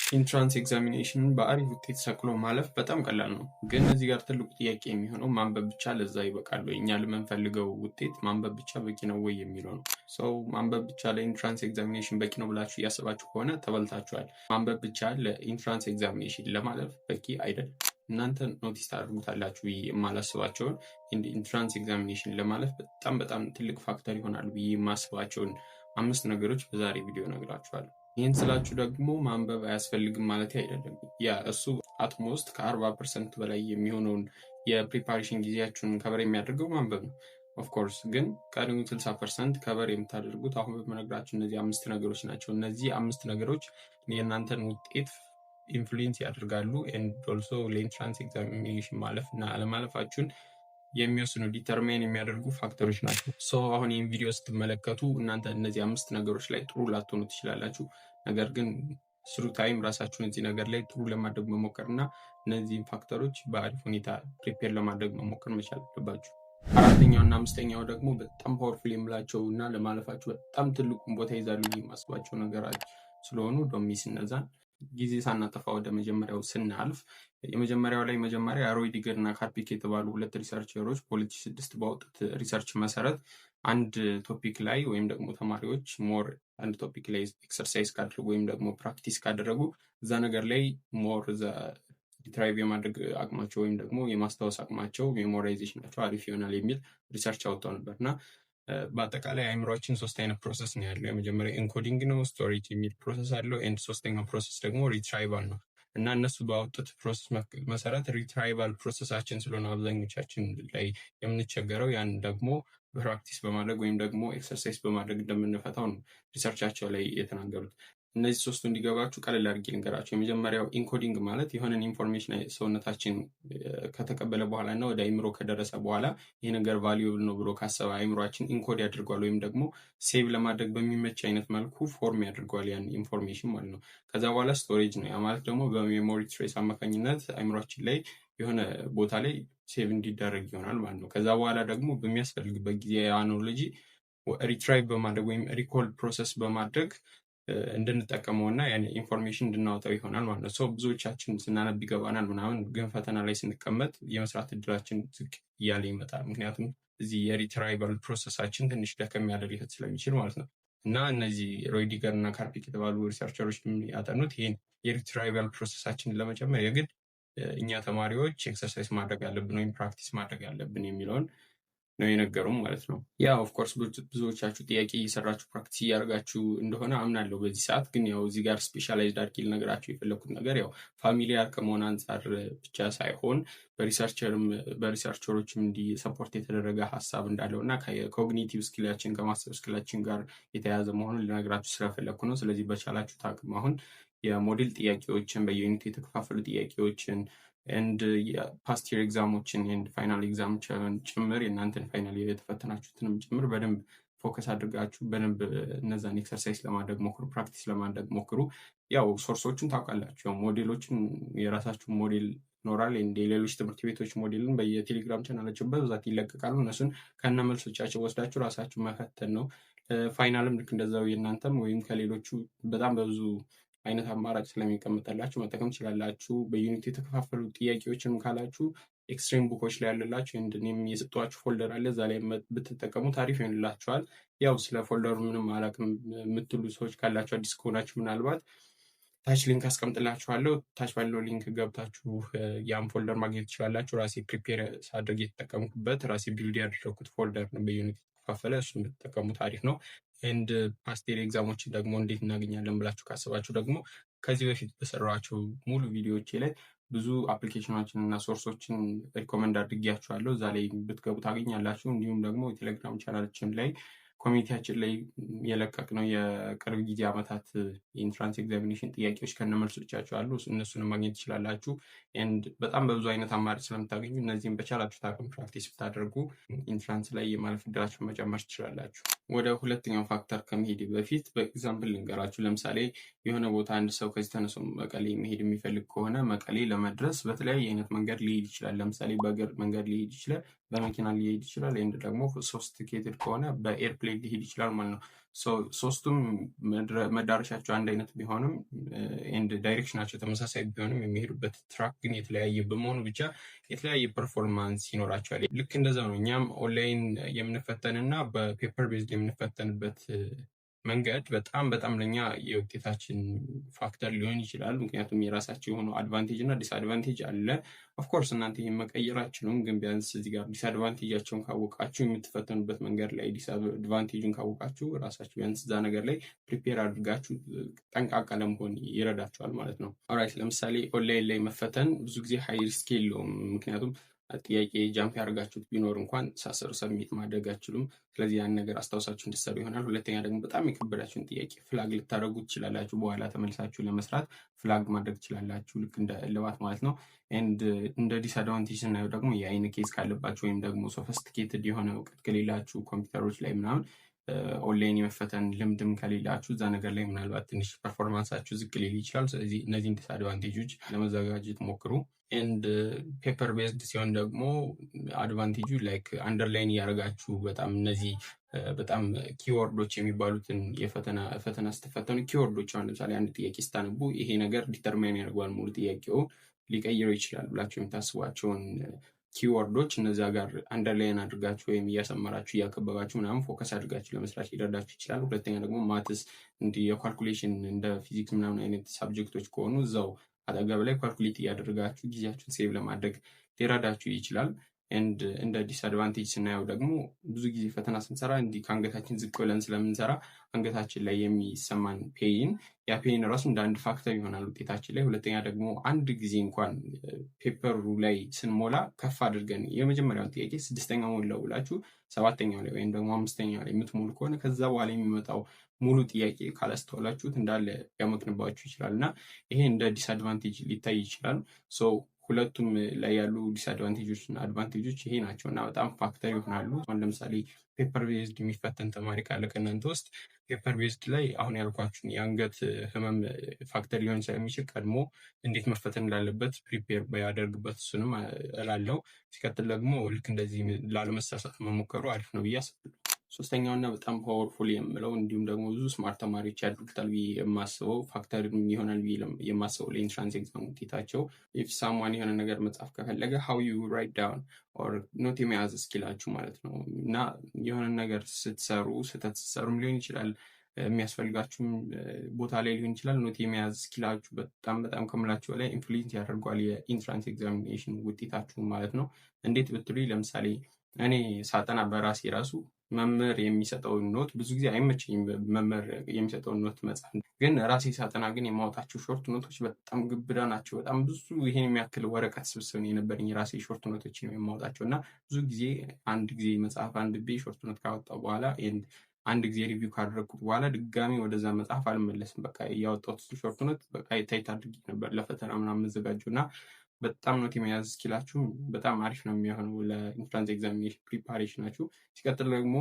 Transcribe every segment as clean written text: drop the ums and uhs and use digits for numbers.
ኢንትራንስ ኤግዛሚኔሽንን በአሪፍ ውጤት ሰቅሎ ማለፍ በጣም ቀላል ነው። ግን እዚህ ጋር ትልቁ ጥያቄ የሚሆነው ማንበብ ብቻ ለዛ ይበቃል ወይ? እኛ ለምንፈልገው ውጤት ማንበብ ብቻ በቂ ነው ወይ የሚለው ነው። ሰው ማንበብ ብቻ ለኢንትራንስ ኤግዛሚኔሽን በቂ ነው ብላችሁ እያሰባችሁ ከሆነ ተበልታችኋል። ማንበብ ብቻ ለኢንትራንስ ኤግዛሚኔሽን ለማለፍ በቂ አይደለም። እናንተ ኖቲስ ታደርጉታላችሁ ብዬ የማላስባቸውን ኢንትራንስ ኤግዛሚኔሽን ለማለፍ በጣም ትልቅ ፋክተር ይሆናሉ ብዬ የማስባቸውን 5 ነገሮች በዛሬ ቪዲዮ እነግራችኋለሁ። ይህን ስላችሁ ደግሞ ማንበብ አያስፈልግም ማለት አይደለም። ያ እሱ አትሞስት ከ40% በላይ የሚሆነውን የፕሪፓሬሽን ጊዜያችሁን ከበር የሚያደርገው ማንበብ ነው። ኦፍኮርስ ግን ቀሪውን 60% ከበር የምታደርጉት አሁን በመነግራችሁ እነዚህ 5 ነገሮች ናቸው። እነዚህ 5 ነገሮች የእናንተን ውጤት ኢንፍሉዌንስ ያደርጋሉ። ኤንድ ኦልሶ ለኢንትራንስ ኤግዛሚኔሽን ማለፍ እና አለማለፋችሁን የሚወስኑ ዲተርማይን የሚያደርጉ ፋክተሮች ናቸው። አሁን ይህን ቪዲዮ ስትመለከቱ እናንተ እነዚህ 5 ነገሮች ላይ ጥሩ ላትሆኑ ትችላላችሁ። ነገር ግን ስሩ ታይም ራሳችሁን እዚህ ነገር ላይ ጥሩ ለማድረግ መሞከር እና እነዚህን ፋክተሮች በአሪፍ ሁኔታ ፕሪፔር ለማድረግ መሞከር መቻል አለባችሁ። አራተኛው እና አምስተኛው ደግሞ በጣም ፓወርፉል የምላቸው እና ለማለፋችሁ በጣም ትልቁን ቦታ ይዛሉ የማስባቸው ነገሮች ስለሆኑ ዶሚስ እነዛን ጊዜ ሳናጠፋ ወደ መጀመሪያው ስናልፍ የመጀመሪያው ላይ መጀመሪያ ሮይ ዲገር እና ካርፒክ የተባሉ ሁለት ሪሰርቸሮች በ2006 ባወጡት ሪሰርች መሰረት አንድ ቶፒክ ላይ ወይም ደግሞ ተማሪዎች ሞር አንድ ቶፒክ ላይ ኤክሰርሳይዝ ካደረጉ ወይም ደግሞ ፕራክቲስ ካደረጉ እዛ ነገር ላይ ሞር ዲትራይቭ የማድረግ አቅማቸው ወይም ደግሞ የማስታወስ አቅማቸው ሜሞራይዜሽናቸው አሪፍ ይሆናል የሚል ሪሰርች አወጣው ነበር እና በአጠቃላይ አእምሯችን 3 አይነት ፕሮሰስ ነው ያለው። የመጀመሪያ ኢንኮዲንግ ነው፣ ስቶሬጅ የሚል ፕሮሰስ አለው። ኤንድ ሶስተኛው ፕሮሰስ ደግሞ ሪትራይቫል ነው እና እነሱ ባወጡት ፕሮሰስ መሰረት ሪትራይቫል ፕሮሰሳችን ስለሆነ አብዛኞቻችን ላይ የምንቸገረው ያን ደግሞ ፕራክቲስ በማድረግ ወይም ደግሞ ኤክሰርሳይዝ በማድረግ እንደምንፈታው ነው ሪሰርቻቸው ላይ የተናገሩት። እነዚህ ሶስቱ እንዲገባችሁ ቀለል አድርጌ ልንገራችሁ። የመጀመሪያው ኢንኮዲንግ ማለት የሆነን ኢንፎርሜሽን ሰውነታችን ከተቀበለ በኋላ እና ወደ አይምሮ ከደረሰ በኋላ ይህ ነገር ቫልዩብል ነው ብሎ ካሰበ አይምሯችን ኢንኮድ ያደርገዋል ወይም ደግሞ ሴቭ ለማድረግ በሚመች አይነት መልኩ ፎርም ያደርገዋል ያን ኢንፎርሜሽን ማለት ነው። ከዛ በኋላ ስቶሬጅ ነው። ያ ማለት ደግሞ በሜሞሪ ትሬስ አማካኝነት አይምሯችን ላይ የሆነ ቦታ ላይ ሴቭ እንዲደረግ ይሆናል ማለት ነው። ከዛ በኋላ ደግሞ በሚያስፈልግበት ጊዜ አኖሎጂ ሪትራይቭ በማድረግ ወይም ሪኮል ፕሮሰስ በማድረግ እንድንጠቀመው እና ያን ኢንፎርሜሽን እንድናወጣው ይሆናል ማለት ነው። ሰው ብዙዎቻችን ስናነብ ይገባናል ምናምን፣ ግን ፈተና ላይ ስንቀመጥ የመስራት እድላችን ዝቅ እያለ ይመጣል። ምክንያቱም እዚህ የሪትራይቫል ፕሮሰሳችን ትንሽ ደከም ያደርግ ስለሚችል ማለት ነው። እና እነዚህ ሮይ ዲገር እና ካርፒክ የተባሉ ሪሰርቸሮች ያጠኑት ይህን የሪትራይቫል ፕሮሰሳችንን ለመጨመር የግድ እኛ ተማሪዎች ኤክሰርሳይዝ ማድረግ ያለብን ወይም ፕራክቲስ ማድረግ ያለብን የሚለውን ነው የነገሩም ማለት ነው። ያ ኦፍኮርስ ብዙዎቻችሁ ጥያቄ እየሰራችሁ ፕራክቲስ እያደረጋችሁ እንደሆነ አምናለሁ። በዚህ ሰዓት ግን ያው እዚህ ጋር ስፔሻላይዝድ አድርጌ ልነግራችሁ የፈለኩት ነገር ያው ፋሚሊያር ከመሆን አንጻር ብቻ ሳይሆን በሪሰርቸሮችም እንዲህ ሰፖርት የተደረገ ሀሳብ እንዳለው እና ከኮግኒቲቭ ስኪላችን ከማሰብ ስኪላችን ጋር የተያያዘ መሆኑን ልነግራችሁ ስለፈለኩ ነው። ስለዚህ በቻላችሁ ታቅም አሁን የሞዴል ጥያቄዎችን በዩኒት የተከፋፈሉ ጥያቄዎችን ኤንድ የፓስት ይር ኤግዛሞችን ኤንድ ፋይናል ኤግዛሞችን ጭምር የእናንተን ፋይናል የተፈተናችሁትንም ጭምር በደንብ ፎከስ አድርጋችሁ በደንብ እነዛን ኤክሰርሳይዝ ለማድረግ ሞክሩ፣ ፕራክቲስ ለማድረግ ሞክሩ። ያው ሶርሶችን ታውቃላችሁ። ሞዴሎችን የራሳችሁ ሞዴል ይኖራል። እንደ ሌሎች ትምህርት ቤቶች ሞዴልን በየቴሌግራም ቻናላቸው በብዛት ይለቀቃሉ። እነሱን ከነ መልሶቻቸው ወስዳችሁ ራሳችሁ መፈተን ነው። ፋይናልም ልክ እንደዛው የእናንተም ወይም ከሌሎቹ በጣም በብዙ አይነት አማራጭ ስለሚቀመጠላችሁ መጠቀም ትችላላችሁ። በዩኒት የተከፋፈሉ ጥያቄዎችንም ካላችሁ ኤክስትሪም ቡኮች ላይ ያለላችሁ እኔም የሰጧችሁ ፎልደር አለ። እዛ ላይ ብትጠቀሙ ታሪፍ ይሆንላችኋል። ያው ስለ ፎልደሩ ምንም አላውቅም የምትሉ ሰዎች ካላችሁ አዲስ ከሆናችሁ ምናልባት ታች ሊንክ አስቀምጥላችኋለሁ። ታች ባለው ሊንክ ገብታችሁ ያን ፎልደር ማግኘት ትችላላችሁ። ራሴ ፕሪፔር ሳድርግ የተጠቀምኩበት ራሴ ቢልድ ያደረኩት ፎልደር ነው በዩኒት የተከፋፈለ። እሱን ብትጠቀሙ ታሪፍ ነው። ኤንድ ፓስት ይር ኤግዛሞችን ደግሞ እንዴት እናገኛለን ብላችሁ ካሰባችሁ ደግሞ ከዚህ በፊት በሰራኋቸው ሙሉ ቪዲዮዎቼ ላይ ብዙ አፕሊኬሽኖችን እና ሶርሶችን ሪኮመንድ አድርጌያችኋለሁ። እዛ ላይ ብትገቡ ታገኛላችሁ። እንዲሁም ደግሞ የቴሌግራም ቻናላችን ላይ ኮሚኒቲያችን ላይ የለቀቅነው የቅርብ ጊዜ ዓመታት የኢንትራንስ ኤግዛሚኔሽን ጥያቄዎች ከነመልሶቻቸው አሉ። እነሱንም ማግኘት ትችላላችሁ። ኤንድ በጣም በብዙ አይነት አማራጭ ስለምታገኙ እነዚህም በቻላችሁ ታቅም ፕራክቲስ ብታደርጉ ኢንትራንስ ላይ የማለፍ ዕድላችሁን መጨመር ትችላላችሁ። ወደ ሁለተኛው ፋክተር ከመሄድ በፊት በኤግዛምፕል ልንገራችሁ። ለምሳሌ የሆነ ቦታ አንድ ሰው ከዚህ ተነስቶ መቀሌ መሄድ የሚፈልግ ከሆነ መቀሌ ለመድረስ በተለያየ አይነት መንገድ ሊሄድ ይችላል። ለምሳሌ በእግር መንገድ ሊሄድ ይችላል፣ በመኪና ሊሄድ ይችላል። ኤንድ ደግሞ ሶፊስቲኬትድ ከሆነ በኤርፕሌን ሊሄድ ይችላል ማለት ነው። ሶስቱም መዳረሻቸው አንድ አይነት ቢሆንም ኤንድ ዳይሬክሽናቸው ተመሳሳይ ቢሆንም የሚሄዱበት ትራክ ግን የተለያየ በመሆኑ ብቻ የተለያየ ፐርፎርማንስ ይኖራቸዋል። ልክ እንደዛ ነው እኛም ኦንላይን የምንፈተንና በፔፐር ቤዝድ የምንፈተንበት መንገድ በጣም ለኛ የውጤታችን ፋክተር ሊሆን ይችላል። ምክንያቱም የራሳቸው የሆኑ አድቫንቴጅ እና ዲስአድቫንቴጅ አለ። ኦፍኮርስ እናንተ ይህን መቀየር አትችሉም፣ ግን ቢያንስ እዚህ ጋር ዲስአድቫንቴጃቸውን ካወቃችሁ የምትፈተኑበት መንገድ ላይ ዲስአድቫንቴጁን ካወቃችሁ ራሳችሁ ቢያንስ እዛ ነገር ላይ ፕሪፔር አድርጋችሁ ጠንቃቃ ለመሆን ይረዳችኋል ማለት ነው። ኦራይት፣ ለምሳሌ ኦንላይን ላይ መፈተን ብዙ ጊዜ ሃይ ሪስክ የለውም። ምክንያቱም ጥያቄ ጃምፕ ያደርጋችሁት ቢኖር እንኳን ሳሰሩ ሰብሚት ማድረግ አትችሉም። ስለዚህ ያን ነገር አስታውሳችሁ እንድትሰሩ ይሆናል። ሁለተኛ ደግሞ በጣም የከበዳችሁን ጥያቄ ፍላግ ልታደርጉ ትችላላችሁ። በኋላ ተመልሳችሁ ለመስራት ፍላግ ማድረግ ትችላላችሁ፣ ልክ እንደ እልባት ማለት ነው። ኤንድ እንደ ዲስአድቫንቴጅ ስናየው ደግሞ የአይን ኬዝ ካለባችሁ ወይም ደግሞ ሶፊስቲኬትድ የሆነ እውቀት ከሌላችሁ ኮምፒውተሮች ላይ ምናምን ኦንላይን የመፈተን ልምድም ከሌላችሁ እዛ ነገር ላይ ምናልባት ትንሽ ፐርፎርማንሳችሁ ዝቅ ሊል ይችላል። ስለዚህ እነዚህን ዲስአድቫንቴጆች ለመዘጋጀት ሞክሩ። ኤንድ ፔፐር ቤዝድ ሲሆን ደግሞ አድቫንቴጁ ላይክ አንደርላይን እያደረጋችሁ እነዚህ በጣም ኪወርዶች የሚባሉትን ፈተና ስትፈተኑ ኪወርዶች፣ አሁን ለምሳሌ አንድ ጥያቄ ስታነቡ ይሄ ነገር ዲተርማይን ያደርገዋል ሙሉ ጥያቄው ሊቀይረው ይችላል ብላችሁ የምታስቧቸውን ኪወርዶች እነዚያ ጋር አንደርላይን አድርጋችሁ ወይም እያሰመራችሁ እያከበባችሁ ምናምን ፎከስ አድርጋችሁ ለመስራት ሊረዳችሁ ይችላል። ሁለተኛ ደግሞ ማትስ እንዲህ የኳልኩሌሽን እንደ ፊዚክስ ምናምን አይነት ሳብጀክቶች ከሆኑ እዛው አጠገብ ላይ ኳልኩሌት እያደረጋችሁ ጊዜያችሁን ሴቭ ለማድረግ ሊረዳችሁ ይችላል። ኤንድ እንደ ዲስአድቫንቴጅ ስናየው ደግሞ ብዙ ጊዜ ፈተና ስንሰራ እንዲህ ከአንገታችን ዝቅ ብለን ስለምንሰራ አንገታችን ላይ የሚሰማን ፔይን ያ ፔይን ራሱ እንደ አንድ ፋክተር ይሆናል ውጤታችን ላይ። ሁለተኛ ደግሞ አንድ ጊዜ እንኳን ፔፐሩ ላይ ስንሞላ ከፍ አድርገን የመጀመሪያውን ጥያቄ 6ኛው ሞላው ብላችሁ 7ኛው ላይ ወይም ደግሞ 5ኛው ላይ የምትሞሉ ከሆነ ከዛ በኋላ የሚመጣው ሙሉ ጥያቄ ካላስተዋላችሁት እንዳለ ሊያመክንባችሁ ይችላል እና ይሄ እንደ ዲስአድቫንቴጅ ሊታይ ይችላል። ሁለቱም ላይ ያሉ ዲስአድቫንቴጆች እና አድቫንቴጆች ይሄ ናቸው እና በጣም ፋክተር ይሆናሉ። አሁን ለምሳሌ ፔፐር ቤዝድ የሚፈተን ተማሪ ካለ ከእናንተ ውስጥ ፔፐር ቤዝድ ላይ አሁን ያልኳችሁን የአንገት ህመም ፋክተር ሊሆን ስለሚችል ቀድሞ እንዴት መፈተን እንዳለበት ፕሪፔር ባያደርግበት እሱንም እላለሁ። ሲቀጥል ደግሞ ልክ እንደዚህ ላለመሳሳት መሞከሩ አሪፍ ነው ብዬ አስባለሁ። ሶስተኛውና በጣም ፓወርፉል የምለው እንዲሁም ደግሞ ብዙ ስማርት ተማሪዎች ያድርጉታል ብዬ የማስበው ፋክተር ይሆናል ብዬ የማስበው ለኢንትራንስ ኤግዛም ውጤታቸው ኢፍ ሳምዋን የሆነ ነገር መጻፍ ከፈለገ ሃው ዩ ራይት ዳውን ኦር ኖት የመያዝ እስኪላችሁ ማለት ነው እና የሆነ ነገር ስትሰሩ ስህተት ስትሰሩም ሊሆን ይችላል የሚያስፈልጋችሁም ቦታ ላይ ሊሆን ይችላል። ኖት የመያዝ እስኪላችሁ በጣም ከምላችሁ በላይ ኢንፍሉዌንስ ያደርገዋል የኢንትራንስ ኤግዛሚኔሽን ውጤታችሁ ማለት ነው። እንዴት ብትሉ ለምሳሌ እኔ ሳጠና በራሴ ራሱ መምህር የሚሰጠውን ኖት ብዙ ጊዜ አይመቸኝም። መምህር የሚሰጠውን ኖት መጻፍ ግን ራሴ ሳጠና ግን የማወጣቸው ሾርት ኖቶች በጣም ግብዳ ናቸው። በጣም ብዙ ይሄን የሚያክል ወረቀት ስብስብ ነው የነበረኝ የራሴ ሾርት ኖቶች ነው የማወጣቸው እና ብዙ ጊዜ አንድ ጊዜ መጽሐፍ አንብቤ ሾርት ኖት ካወጣው በኋላ አንድ ጊዜ ሪቪው ካደረግኩት በኋላ ድጋሚ ወደዛ መጽሐፍ አልመለስም። በቃ ያወጣሁት ሾርት ኖት በቃ ታይት አድርጌ ነበር ለፈተና ምናምን የምዘጋጀው እና በጣም ኖት የመያዝ እስኪላችሁ በጣም አሪፍ ነው የሚሆነው ለኢንትራንስ ኤግዛሚኔሽን ፕሪፓሬሽናችሁ። ሲቀጥል ደግሞ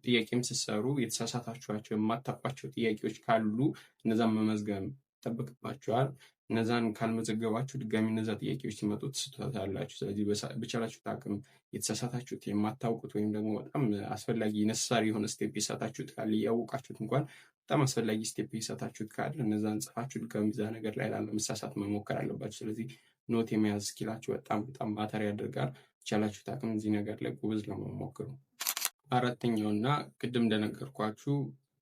ጥያቄም ስትሰሩ የተሳሳታችኋቸው የማታውቋቸው ጥያቄዎች ካሉ እነዛን መመዝገብ ይጠበቅባችኋል። እነዛን ካልመዘገባችሁ ድጋሚ እነዛ ጥያቄዎች ሲመጡ ትስቷታላችሁ። ስለዚህ በቻላችሁት አቅም የተሳሳታችሁት የማታውቁት ወይም ደግሞ በጣም አስፈላጊ ነሳሪ የሆነ ስቴፕ የሳታችሁት ካለ እያወቃችሁት እንኳን በጣም አስፈላጊ ስቴፕ የሳታችሁት ካለ እነዛን ጽፋችሁ ድጋሚ እዛ ነገር ላይ ላለመሳሳት መሞከር አለባችሁ። ስለዚህ ኖት የመያዝ ስኪላችሁ በጣም ማተር ያደርጋል። የቻላችሁት አቅም እዚህ ነገር ላይ ጎበዝ ለመሞክሩ። አራተኛውና ቅድም እንደነገርኳችሁ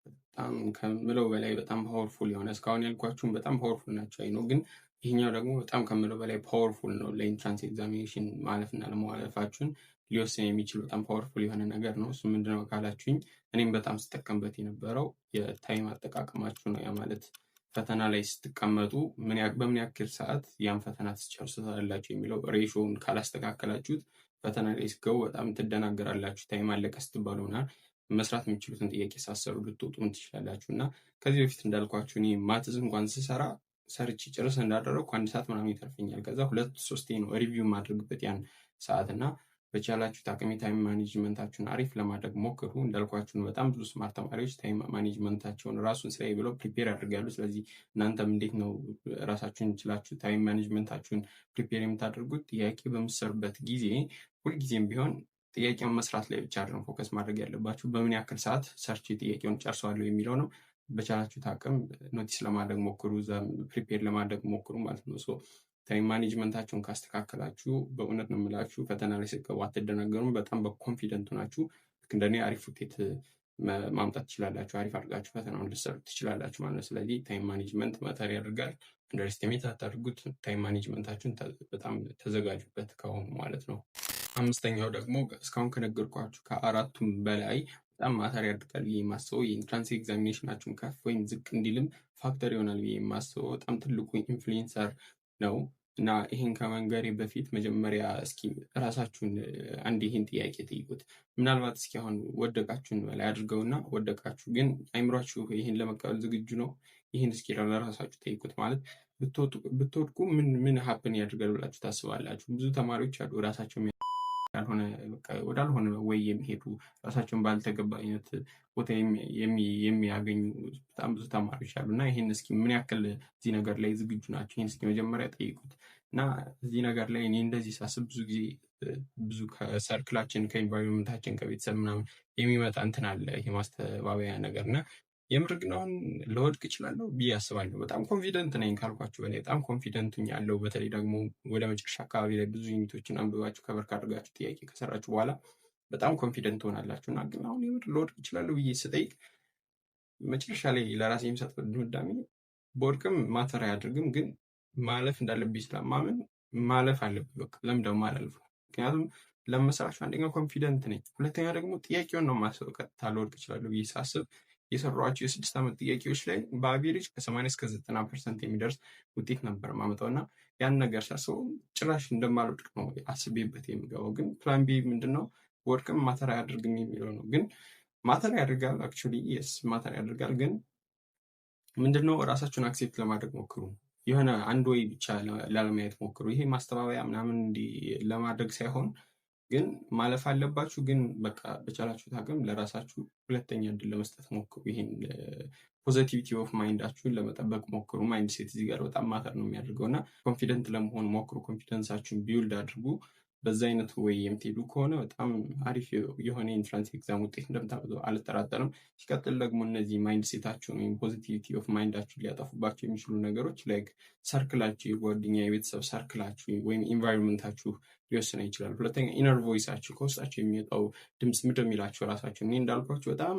በጣም ከምለው በላይ በጣም ፓወርፉል የሆነ እስካሁን ያልኳችሁም በጣም ፓወርፉል ናቸው አይ ነው፣ ግን ይሄኛው ደግሞ በጣም ከምለው በላይ ፓወርፉል ነው። ለኢንትራንስ ኤግዛሚኔሽን ማለፍና ለማለፋችሁን ሊወስን የሚችል በጣም ፓወርፉል የሆነ ነገር ነው። እሱ ምንድነው ካላችሁኝ እኔም በጣም ስጠቀምበት የነበረው የታይም አጠቃቀማችሁ ነው። ያ ማለት ፈተና ላይ ስትቀመጡ በምን ያክል ሰዓት ያን ፈተና ትጨርሱታላችሁ የሚለው ሬሾውን ካላስተካከላችሁት ፈተና ላይ ስትገቡ በጣም ትደናገራላችሁ። ታይም አለቀ ስትባሉና መስራት የሚችሉትን ጥያቄ ሳሰሩ ልትወጡም ትችላላችሁ። እና ከዚህ በፊት እንዳልኳችሁ እኔ ማትስ እንኳን ስሰራ ሰርች ጭርስ እንዳደረግኩ 1 ሰዓት ምናምን ይተርፈኛል። ከዛ 2-3 ነው ሪቪው ማድረግበት ያን ሰዓት እና በቻላችሁ ታቅም ታይም ማኔጅመንታችሁን አሪፍ ለማድረግ ሞክሩ። እንዳልኳችሁ በጣም ብዙ ስማርት ተማሪዎች ታይም ማኔጅመንታቸውን ራሱን ስራዬ ብለው ፕሪፔር ያደርጋሉ። ስለዚህ እናንተም እንዴት ነው ራሳችሁን ችላችሁ ታይም ማኔጅመንታችሁን ፕሪፔር የምታደርጉት? ጥያቄ በምትሰሩበት ጊዜ ሁልጊዜም ቢሆን ጥያቄውን መስራት ላይ ብቻ አይደለም ፎከስ ማድረግ ያለባችሁ፣ በምን ያክል ሰዓት ሰርች ጥያቄውን ጨርሰዋለሁ የሚለው ነው። በቻላችሁት አቅም ኖቲስ ለማድረግ ሞክሩ፣ ፕሪፔር ለማድረግ ሞክሩ ማለት ነው። ታይም ማኔጅመንታችሁን ካስተካከላችሁ በእውነት ነው የምላችሁ ፈተና ላይ ስትገቡ አትደናገሩም። በጣም በኮንፊደንት ናችሁ ልክ እንደኔ አሪፍ ውጤት ማምጣት ትችላላችሁ። አሪፍ አድርጋችሁ ፈተናውን ልትሰሩ ትችላላችሁ ማለት ነው። ስለዚህ ታይም ማኔጅመንት ማተር ያደርጋል። አንደርስቲሜት አታድርጉት። ታይም ማኔጅመንታችሁን በጣም ተዘጋጁበት ከሆኑ ማለት ነው። አምስተኛው ደግሞ እስካሁን ከነገርኳችሁ ከአራቱም በላይ በጣም ማተር ያደርጋል ብዬ የማስበው የኢንትራንስ ኤግዛሚኔሽናችሁን ከፍ ወይም ዝቅ እንዲልም ፋክተር ይሆናል ብዬ የማስበው በጣም ትልቁ ኢንፍሉዌንሰር ነው። እና ይህን ከመንገሬ በፊት መጀመሪያ እስኪ ራሳችሁን አንድ ይህን ጥያቄ ጠይቁት። ምናልባት እስኪ አሁን ወደቃችሁን በላይ አድርገውና ወደቃችሁ፣ ግን አይምሯችሁ ይህን ለመቀበል ዝግጁ ነው? ይህን እስኪ ለራሳችሁ ጠይቁት። ማለት ብትወድቁ ምን ሀፕን ያድርጋል ብላችሁ ታስባላችሁ? ብዙ ተማሪዎች አሉ ራሳቸው ወዳልሆነ ወይ የሚሄዱ ራሳቸውን ባልተገባ አይነት ቦታ የሚያገኙ በጣም ብዙ ተማሪዎች አሉ። እና ይህን እስኪ ምን ያክል እዚህ ነገር ላይ ዝግጁ ናቸው? ይህን እስኪ መጀመሪያ ጠይቁት። እና እዚህ ነገር ላይ እኔ እንደዚህ ሳስብ ብዙ ጊዜ ብዙ ከሰርክላችን ከኢንቫይሮንመንታችን ከቤተሰብ ምናምን የሚመጣ እንትን አለ ይሄ ማስተባበያ ነገር እና የምር ግን አሁን ለወድቅ እችላለሁ ብዬ አስባለሁ። በጣም ኮንፊደንት ነኝ ካልኳችሁ በላይ በጣም ኮንፊደንት ያለው። በተለይ ደግሞ ወደ መጨረሻ አካባቢ ላይ ብዙ ዩኒቶችን አንብባችሁ ከበር ካድርጋችሁ ጥያቄ ከሰራችሁ በኋላ በጣም ኮንፊደንት ትሆናላችሁ። እና ግን አሁን የምር ለወድቅ እችላለሁ ብዬ ስጠይቅ መጨረሻ ላይ ለራሴ የሚሰጠው ድምዳሜ በወድቅም ማተር አያደርግም፣ ግን ማለፍ እንዳለብኝ ስለማምን ማለፍ አለብኝ። በቃ ለምን ደግሞ አላልፍም? ምክንያቱም ለመስራችሁ አንደኛው ኮንፊደንት ነኝ፣ ሁለተኛ ደግሞ ጥያቄውን ነው የማስበው። ቀጥታ ለወድቅ እችላለሁ ብዬ ሳስብ የሰሯቸው የ6 ዓመት ጥያቄዎች ላይ በአቬሬጅ ከ80 እስከ 90% የሚደርስ ውጤት ነበር ማመጣው እና ያን ነገር ሳስበው ጭራሽ እንደማልወድቅ ነው አስቤበት የሚገባው። ግን ፕላን ቢ ምንድነው? ወድቅም ማተር አያደርግም የሚለው ነው። ግን ማተር ያደርጋል፣ አክቹዋሊ የስ ማተር ያደርጋል። ግን ምንድነው? ራሳችሁን አክሴፕት ለማድረግ ሞክሩ። የሆነ አንድ ወይ ብቻ ላለማየት ሞክሩ። ይሄ ማስተባበያ ምናምን እንዲህ ለማድረግ ሳይሆን ግን ማለፍ አለባችሁ። ግን በቃ በቻላችሁት አቅም ለራሳችሁ ሁለተኛ እድል ለመስጠት ሞክሩ። ይሄን ፖዘቲቪቲ ኦፍ ማይንዳችሁን ለመጠበቅ ሞክሩ። ማይንድ ሴት እዚህ ጋር በጣም ማተር ነው የሚያደርገው እና ኮንፊደንት ለመሆን ሞክሩ። ኮንፊደንሳችሁን ቢውልድ አድርጉ። በዛ አይነት ወይ የምትሄዱ ከሆነ በጣም አሪፍ የሆነ ኢንትራንስ ኤግዛም ውጤት እንደምታመጡ አልጠራጠርም። ሲቀጥል ደግሞ እነዚህ ማይንድ ሴታችሁን ወይም ፖዚቲቪቲ ኦፍ ማይንዳችሁን ሊያጠፉባቸው የሚችሉ ነገሮች ላይክ ሰርክላችሁ፣ የጓደኛ የቤተሰብ ሰርክላችሁ ወይም ኢንቫይሮንመንታችሁ ሊወስነ ይችላል። ሁለተኛ ኢነር ቮይሳችሁ፣ ከውስጣችሁ የሚወጣው ድምፅ ምንድን የሚላችሁ ራሳችሁ። እኔ እንዳልኳችሁ በጣም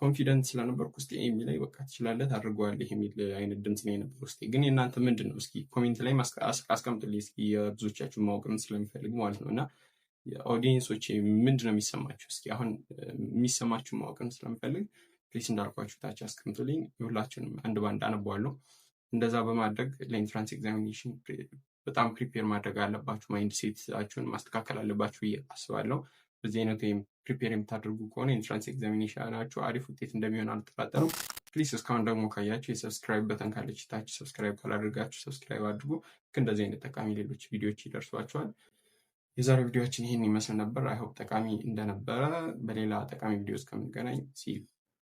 ኮንፊደንት ስለነበርኩ ውስጤ የሚላይ በቃ ትችላለህ ታደርገዋለህ የሚል አይነት ድምፅ ነው የነበር ውስጤ። ግን የእናንተ ምንድን ነው? እስኪ ኮሜንት ላይ አስቀምጡልኝ እስኪ የብዙዎቻችሁ ማወቅም ስለሚፈልግ ማለት ነው። እና ኦዲየንሶች ምንድን ነው የሚሰማችሁ? እስኪ አሁን የሚሰማችሁ ማወቅም ስለሚፈልግ ፕሊስ እንዳልኳችሁ ታች አስቀምጡልኝ። የሁላችንም አንድ ባንድ አነበዋለሁ። እንደዛ በማድረግ ለኢንትራንስ ኤግዛሚኔሽን በጣም ፕሪፔር ማድረግ አለባችሁ። ማይንድ ሴታችሁን ማስተካከል አለባችሁ ብዬ አስባለሁ። በዚህ አይነት ወይም ፕሪፔር የምታደርጉ ከሆነ ኢንትራንስ ኤግዛሚኔሽናችሁ አሪፍ ውጤት እንደሚሆን አልጠራጠርም። ፕሊስ እስካሁን ደግሞ ካያችሁ የሰብስክራይብ በተን ካለች ታች ሰብስክራይብ ካላደርጋችሁ ሰብስክራይብ አድርጉ። እንደዚህ አይነት ጠቃሚ ሌሎች ቪዲዮዎች ይደርሷችኋል። የዛሬው ቪዲዮችን ይህን ይመስል ነበር። አይሆፕ ጠቃሚ እንደነበረ። በሌላ ጠቃሚ ቪዲዮ እስከምንገናኝ ሲ